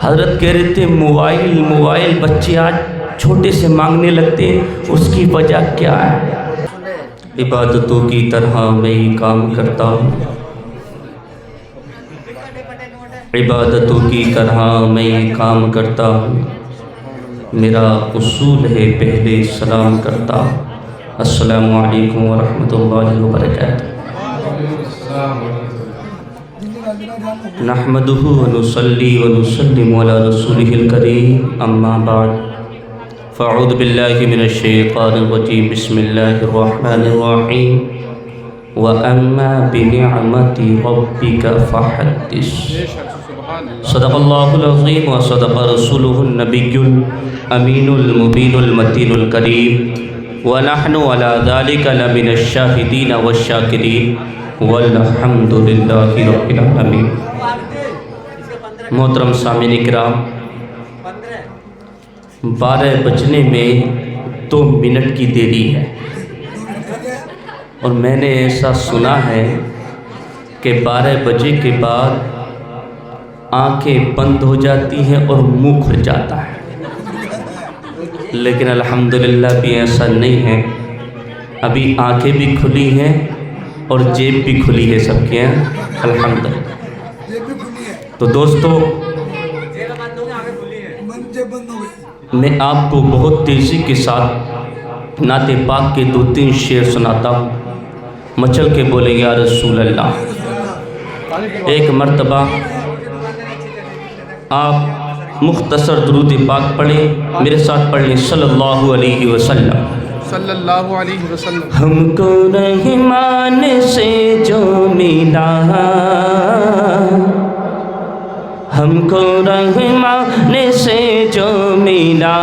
حضرت کہہ رہے تھے موبائل بچے آج چھوٹے سے مانگنے لگتے ہیں، اس کی وجہ کیا ہے؟ عبادتوں کی طرح میں یہ کام کرتا ہوں، عبادتوں کی طرح میں یہ کام کرتا ہوں، میرا اصول ہے پہلے سلام کرتا ہوں۔ السلام علیکم ورحمۃ اللہ وبرکاتہ۔ نحمدہ ونصلی ونسلم علی رسولہ الکریم، اما بعد فاعوذ باللہ من الشیطان الرجیم، بسم اللہ الرحمن الرحیم، وَأَمَّا بِنِعْمَةِ رَبِّكَ فَحَدِّثْ۔ صدق اللہ العظیم وصدق رسولہ النبی الامین المبین المتین الکریم، وَنَحْنُ عَلَى ذَلِكَ لَمِنَ الشَّاهِدِينَ وَالشَّاكِرِينَ وَالْحَمْدُ لِلَّهِ رَبِّ العالمین۔ محترم سامعین کرام، 12 بجنے میں 2 منٹ کی دیری ہے، اور میں نے ایسا سنا ہے کہ 12 بجے کے بعد آنکھیں بند ہو جاتی ہیں اور منہ کھل جاتا ہے، لیکن الحمدللہ بھی ایسا نہیں ہے، ابھی آنکھیں بھی کھلی ہیں اور جیب بھی کھلی ہے سب کے ہیں الحمدللہ۔ تو دوستو، میں آپ کو بہت تیزی کے ساتھ نعت پاک کے 2-3 شعر سناتا ہوں، مچل کے بولے یا رسول اللہ۔ ایک مرتبہ آپ مختصر درود پاک پڑھیں، میرے ساتھ پڑھ لیں، صلی اللہ علیہ وسلم۔ صلی اللہ علیہ وسلم۔ ہم کو رحمان سے جو ملا، ہم کو رحمان سے جو ملا،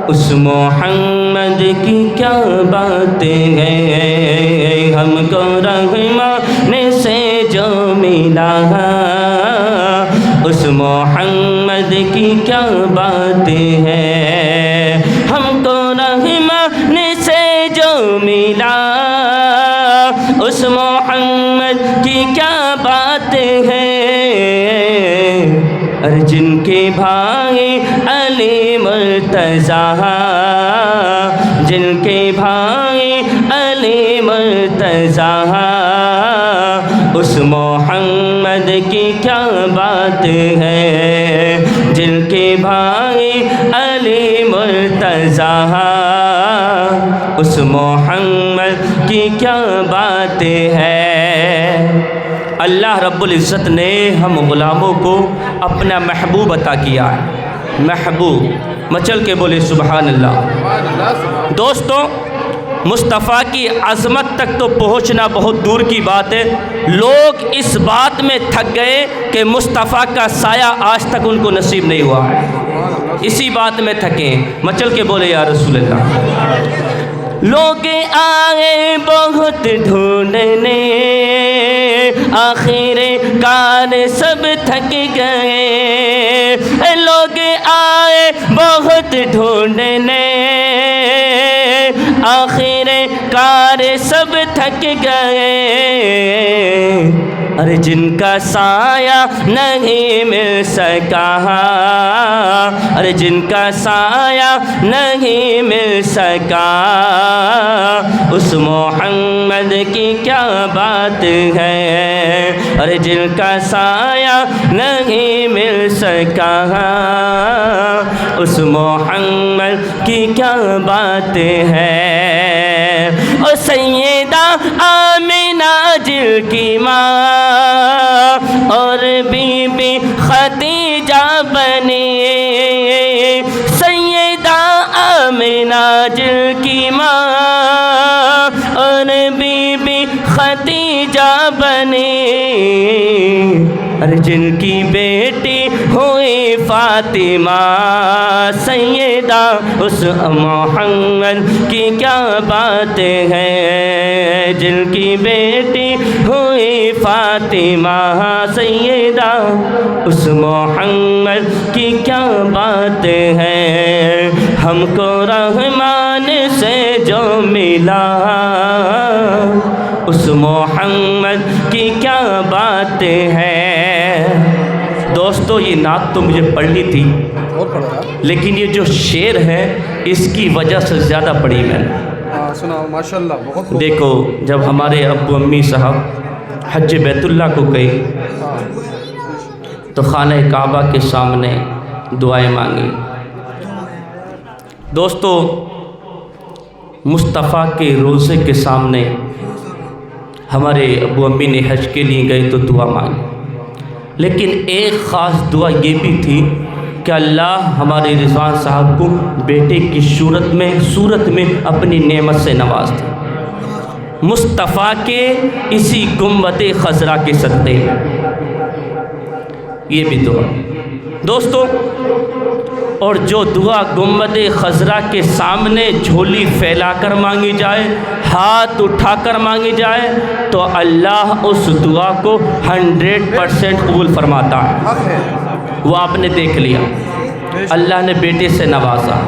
اس محمد کی کیا باتیں ہیں، ہم کو رحمان سے جو ملا، اس محمد کی کیا باتیں ہیں، ہم کو رحمان سے جو ملا، اس محمد کی کیا باتیں ہیں، اور جن کے بھائی علی مرتضیٰ، جن کے بھائی علی مرتضیٰ، اس محمد کی کیا بات ہے، جن کے بھائی علی مرتضیٰ، اس محمد کی کیا بات ہے۔ اللہ رب العزت نے ہم غلاموں کو اپنا محبوب عطا کیا ہے، محبوب، مچل کے بولے سبحان اللہ۔ دوستو، مصطفیٰ کی عظمت تک تو پہنچنا بہت دور کی بات ہے، لوگ اس بات میں تھک گئے کہ مصطفیٰ کا سایہ آج تک ان کو نصیب نہیں ہوا ہے، اسی بات میں تھکے، مچل کے بولے یا رسول اللہ۔ لوگ آئے بہت ڈھونڈنے، آخر کار سب تھک گئے، لوگ آئے بہت ڈھونڈنے، آخر کار سب تھک گئے، ارے جن کا سایہ نہیں مل سکا، ارے جن کا سایہ نہیں مل سکا، اس محمد کی کیا بات ہے، ارے جن کا سایہ نہیں مل سکا، اس محمد کی کیا بات ہے۔ او سیدہ آمنہ جل کی ماں اور بی بی خدیجہ بنی، سیدہ آمنہ جل کی ماں اور بی بی خدیجہ بنی، اور جن کی بیٹی ہوئی فاطمہ، سیدہ اس محمد کی کیا باتیں ہیں، جن کی بیٹی ہوئی فاطمہ، سیدہ اس محمد کی کیا باتیں ہیں، ہم کو رحمان سے جو ملا، اس محمد کی کیا باتیں ہیں۔ دوستو، یہ نعت تو مجھے پڑھنی تھی، اور پڑھا لیکن یہ جو شعر ہے اس کی وجہ سے زیادہ پڑھی میں نے۔ سنا ماشاءاللہ بہت خوب۔ دیکھو جب ہمارے ابو امی صاحب حج بیت اللہ کو گئے تو خانہ کعبہ کے سامنے دعائیں مانگی۔ دوستو مصطفیٰ کے روضے کے سامنے ہمارے ابو امی نے حج کے لیے گئے تو دعا مانگی، لیکن ایک خاص دعا یہ بھی تھی کہ اللہ ہمارے رضوان صاحب کو بیٹے کی صورت میں اپنی نعمت سے نواز دے، مصطفیٰ کے اسی گنبد خضرا کے صدقے میں۔ یہ بھی دعا دوستو، اور جو دعا گنبد خضرا کے سامنے جھولی پھیلا کر مانگی جائے، ہاتھ اٹھا کر مانگی جائے تو اللہ اس دعا کو 100% قبول فرماتا ہے۔ حق ہے۔ وہ آپ نے دیکھ لیا، اللہ نے بیٹے سے نوازا۔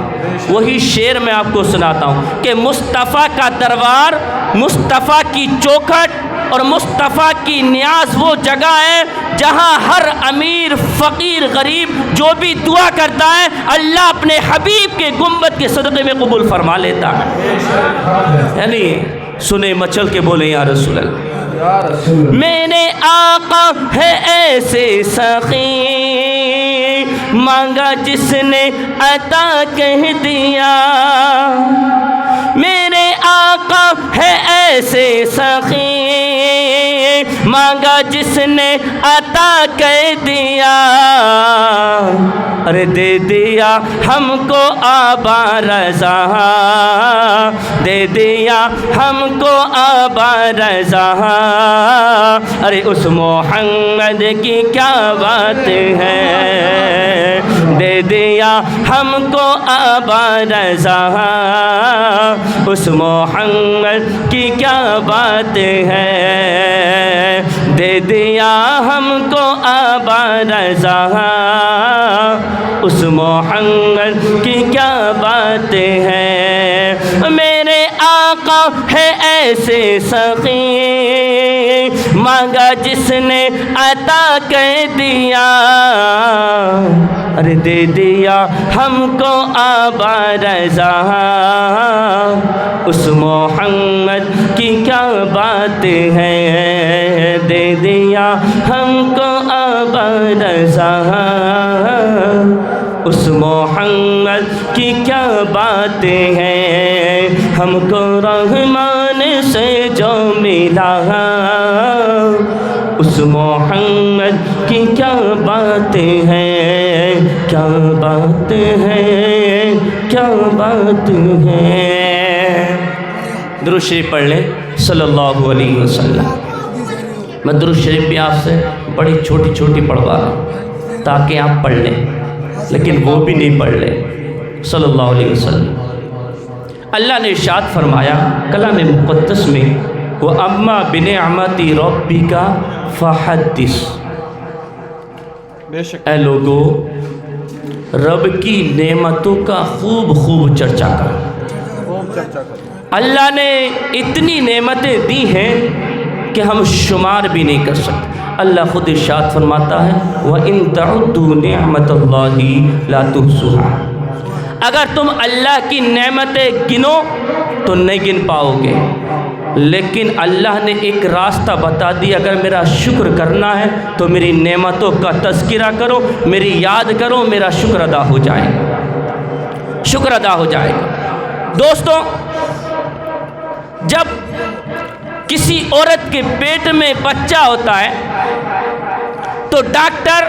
وہی شعر میں آپ کو سناتا ہوں کہ مصطفیٰ کا دربار، مصطفیٰ کی چوکھٹ اور مصطفیٰ کی نیاز وہ جگہ ہے جہاں ہر امیر فقیر غریب جو بھی دعا کرتا ہے اللہ اپنے حبیب کے گنبد کے صدقے میں قبول فرما لیتا ہے۔ یعنی سنے مچل کے بولے یا رسول اللہ، میرے آقا ہے ایسے سخی مانگا جس نے عطا کہہ دیا، میرے آقا ہے ایسے سخی مانگا جس نے عطا کہہ دیا، ارے دے دیا ہم کو آبا رضا، دے دیا ہم کو آبا رضا، ارے اس محمد کی کیا بات ہے، دے دیا ہم کو آبا رضا، اس محمد کی کیا بات ہے، دے دیا ہم کو آبا رضا، اس محمد کی کیا بات ہے، میرے آقا ہے ایسے سخی مانگا جس نے عطا کہہ دیا، ارے دے دیا ہم کو آبا رضا، اس محمد کی کیا بات ہے، دے دیا ہم کو آبا رضا، اس محمد کی کیا بات ہے، ہم کو رحمان سے جو ملا، اس محمد کی کیا بات ہے، کیا بات ہے، کیا بات ہے۔ درود شریف پڑھ لیں صلی اللہ علیہ وسلم۔ میں درود شریف بھی آپ سے بڑی چھوٹی چھوٹی پڑھوا رہا ہوں تاکہ آپ پڑھ لیں، لیکن وہ بھی نہیں پڑھ لیں صلی اللہ علیہ وسلم۔ اللہ نے ارشاد فرمایا کلام مقدس میں، وَأَمَّا بِنِعْمَتِ رَبِّكَ فَحَدِّثْ، بے شک اے لوگو رب کی نعمتوں کا خوب خوب چرچا کرو۔ خوب چرچا کرو۔ اللہ نے اتنی نعمتیں دی ہیں کہ ہم شمار بھی نہیں کر سکتے۔ اللہ خود ارشاد فرماتا ہے وَإِن تَعُدُّوا نِعْمَةَ اللَّهِ لَا تُحْصُوهَا، اگر تم اللہ کی نعمتیں گنو تو نہیں گن پاؤ گے، لیکن اللہ نے ایک راستہ بتا دیا، اگر میرا شکر کرنا ہے تو میری نعمتوں کا تذکرہ کرو، میری یاد کرو، میرا شکر ادا ہو جائے گا، شکر ادا ہو جائے گا۔ دوستو جب کسی عورت کے پیٹ میں بچہ ہوتا ہے تو ڈاکٹر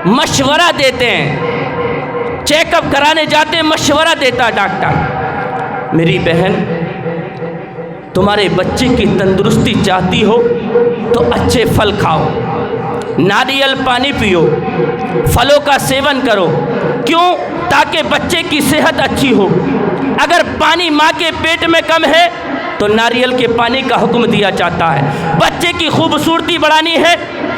مشورہ دیتے ہیں، چیک اپ کرانے جاتے ہیں، مشورہ دیتا ہے ڈاکٹر، میری بہن تمہارے بچے کی تندرستی چاہتی ہو تو اچھے پھل کھاؤ، ناریل پانی پیو، پھلوں کا سیون کرو، کیوں؟ تاکہ بچے کی صحت اچھی ہو۔ اگر پانی ماں کے پیٹ میں کم ہے تو ناریل کے پانی کا حکم دیا جاتا ہے۔ بچے کی خوبصورتی بڑھانی ہے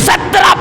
17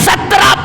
17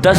10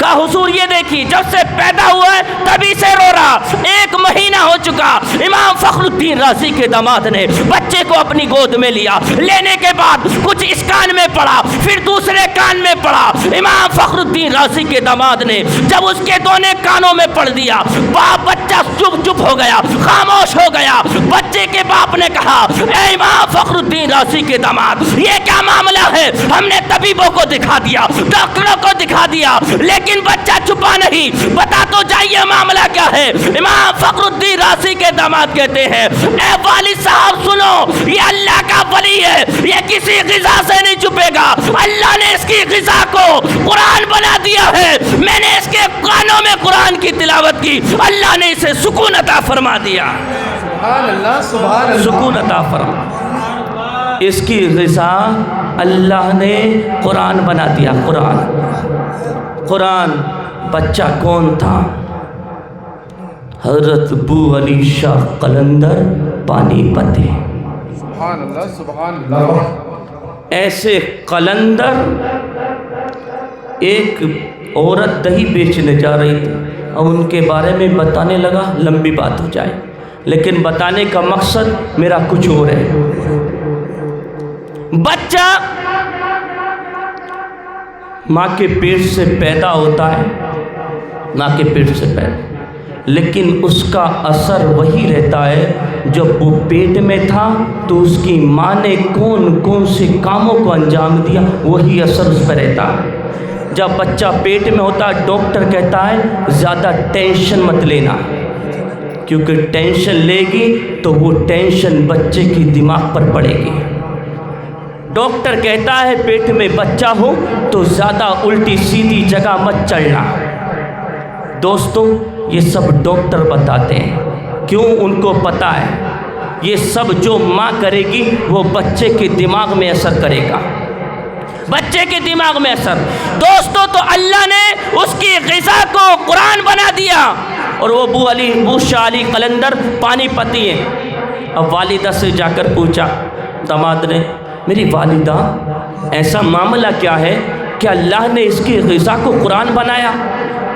کا حضور یہ دیکھی جب سے پیدا ہوا ہے تبھی سے رو رہا، 1 مہینہ ہو چکا۔ امام فخر الدین رازی کے داماد نے بچے کو اپنی گود میں لیا، لینے کے بعد کچھ اس کان میں پڑا، پھر دوسرے کان میں پڑا۔ امام فخر الدین رازی کے داماد نے جب اس کے دونوں کانوں میں پڑ دیا، بچہ چپ ہو گیا، خاموش ہو گیا۔ بچے کے باپ نے کہا، اے امام فخر الدین رازی کے داماد، یہ کیا معاملہ ہے؟ ہم نے طبیبوں کو دکھا دیا، ڈاکٹروں کو دکھا دیا، لیکن بچہ چھپا نہیں، بتا تو جائیے معاملہ کیا ہے؟ امام فخر الدین رازی کے داماد کہتے ہیں، اے والد صاحب سنو، یہ اللہ کا ولی ہے، یہ کسی غذا سے نہیں چھپے گا۔ اللہ نے اس کی غذا کو قرآن بنا دیا ہے، میں نے اس کے کانوں میں قرآن کی تلاوت کی، اللہ نے اسے سکون عطا فرما دیا۔ سبحان اللہ، سبحان اللہ، سکون عطا فرما، اس کی غذا اللہ نے قرآن بنا دیا۔ قرآن بچہ کون تھا؟ حضرت ابو علی شاہ قلندر پانی پتے۔ سبحان اللہ، سبحان اللہ۔ ایسے قلندر، ایک عورت دہی بیچنے جا رہی تھی اور ان کے بارے میں بتانے لگا، لمبی بات ہو جائے لیکن بتانے کا مقصد میرا کچھ اور ہے۔ بچہ ماں کے پیٹ سے پیدا ہوتا ہے، ماں کے پیٹ سے پیدا، لیکن اس کا اثر وہی رہتا ہے جب وہ پیٹ میں تھا تو اس کی ماں نے کون سے کاموں کو انجام دیا، وہی اثر اس پہ رہتا ہے۔ جب بچہ پیٹ میں ہوتا ہے ڈاکٹر کہتا ہے زیادہ ٹینشن مت لینا، کیونکہ ٹینشن لے گی تو وہ ٹینشن بچے کی دماغ پر پڑے گی۔ ڈاکٹر کہتا ہے پیٹ میں بچہ ہو تو زیادہ الٹی سیدھی جگہ مت چلنا۔ دوستوں یہ سب ڈاکٹر بتاتے ہیں، کیوں؟ ان کو پتہ ہے یہ سب جو ماں کرے گی وہ بچے کے دماغ میں اثر کرے گا، بچے کے دماغ میں اثر۔ دوستوں تو اللہ نے اس کی غذا کو قرآن بنا دیا، اور وہ ابو شاہ علی قلندر پانی پتی ہیں۔ اب والدہ سے جا کر پوچھا داماد نے، میری والدہ ایسا معاملہ کیا ہے کہ اللہ نے اس کی غذا کو قرآن بنایا؟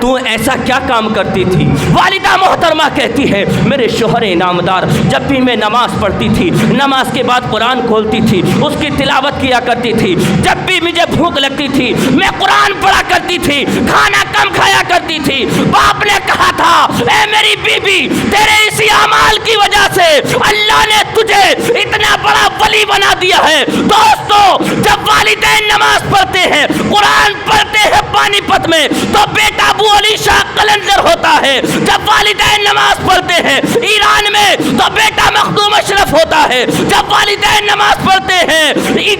تو ایسا کیا کام کرتی تھی؟ والدہ محترمہ کہتی ہے، میرے شوہر انعامدار جب بھی میں نماز پڑھتی تھی، نماز کے بعد قرآن کھولتی تھی، اس کی تلاوت کیا کرتی تھی، جب بھی مجھے بھوک لگتی تھی میں قرآن پڑھا کرتی تھی، کھانا کم کھایا کرتی تھی۔ باپ نے کہا تھا، اے میری بیوی، تیرے اسی اعمال کی وجہ سے اللہ نے تجھے اتنا بڑا ولی بنا دیا ہے۔ دوستو جب والدین نماز پڑھتے ہیں، قرآن پڑھتے ہیں پانی پت میں، تو بیٹا ابو علی شاہ قلندر ہوتا ہے۔ جب والدین نماز پڑھتے ہیں ایران میں تو بیٹا مخدوم اشرف ہوتا ہے۔ جب والدین نماز پڑھتے ہیں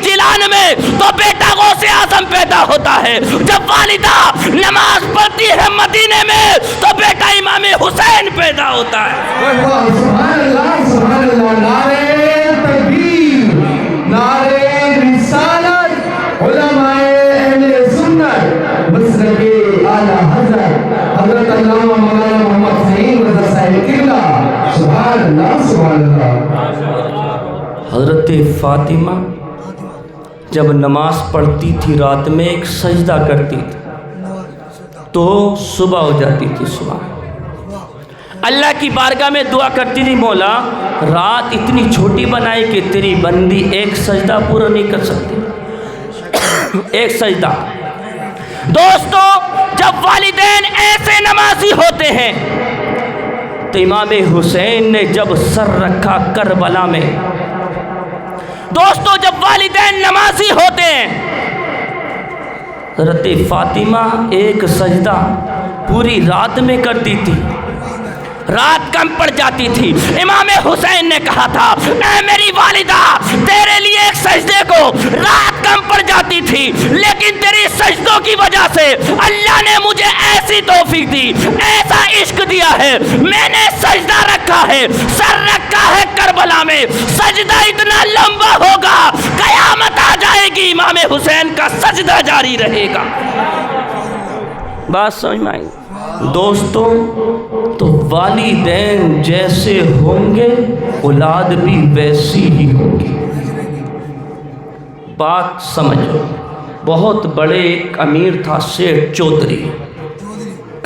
جیلان میں تو بیٹا غوث اعظم پیدا ہوتا ہے۔ جب والدہ نماز پڑھتی ہے مدینے میں تو بیٹا امام حسین پیدا ہوتا ہے۔ سبحان اللہ، سبحان اللہ، نعرہ تکبیر، نعرہ رسالت، علماء اہل سنت، مسلک اعلیٰ حضرت علامہ مولانا محمد فہیم رضا صاحب قبلہ۔ سبحان اللہ، سبحان اللہ۔ حضرت فاطمہ جب نماز پڑھتی تھی رات میں ایک سجدہ کرتی تھی تو صبح ہو جاتی تھی۔ صبح اللہ کی بارگاہ میں دعا کرتی تھی، مولا رات اتنی چھوٹی بنائی کہ تیری بندی ایک سجدہ پورا نہیں کر سکتی، ایک سجدہ۔ دوستو جب والدین ایسے نمازی ہوتے ہیں تو امام حسین نے جب سر رکھا کربلا میں، دوستو جب والدین نمازی ہوتے ہیں، حضرت فاطمہ ایک سجدہ پوری رات میں کرتی تھی، رات کم پڑ جاتی تھی۔ امام حسین نے کہا تھا، اے میری والدہ تیرے لیے ایک سجدے کو رات کم پڑ جاتی تھی، لیکن تیری سجدوں کی وجہ سے اللہ نے مجھے ایسی توفیق دی، ایسا عشق دیا ہے، میں نے سجدہ رکھا ہے، سر رکھا ہے کربلا میں، سجدہ اتنا لمبا ہوگا قیامت آ جائے گی امام حسین کا سجدہ جاری رہے گا۔ بات سمجھ میں آئی؟ دوستوں تو والدین جیسے ہوں گے اولاد بھی ویسی ہی ہوگی۔ بات سمجھو، بہت بڑے ایک امیر تھا، سیٹھ چودھری،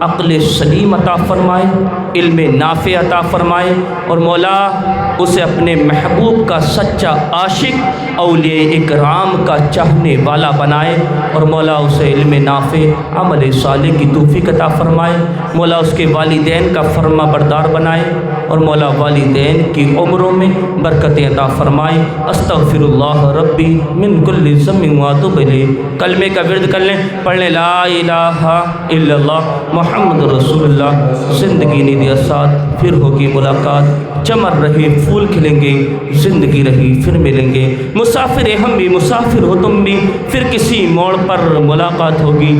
عقل سلیم عطا فرمائے، علم نافع عطا فرمائے، اور مولا اسے اپنے محبوب کا سچا عاشق، اولیاء اکرام کا چاہنے والا بنائے، اور مولا اسے علم نافع، عمل صالح کی توفیق عطا فرمائے، مولا اس کے والدین کا فرما بردار بنائے، اور مولا والدین کی عمروں میں برکتیں عطا فرمائے۔ استغفر اللہ ربی من کل ذنب واتوب الیہ۔ کلمے کا ورد کر لیں، پڑھ لیں لا الہ الا اللہ محمد رسول اللہ۔ زندگی نے دیا ساتھ، پھر ہوگی ملاقات، چمر رہی پھول کھلیں گے، زندگی رہی پھر ملیں گے، مسافر ہم بھی مسافر ہو تم بھی، پھر کسی موڑ پر ملاقات ہوگی۔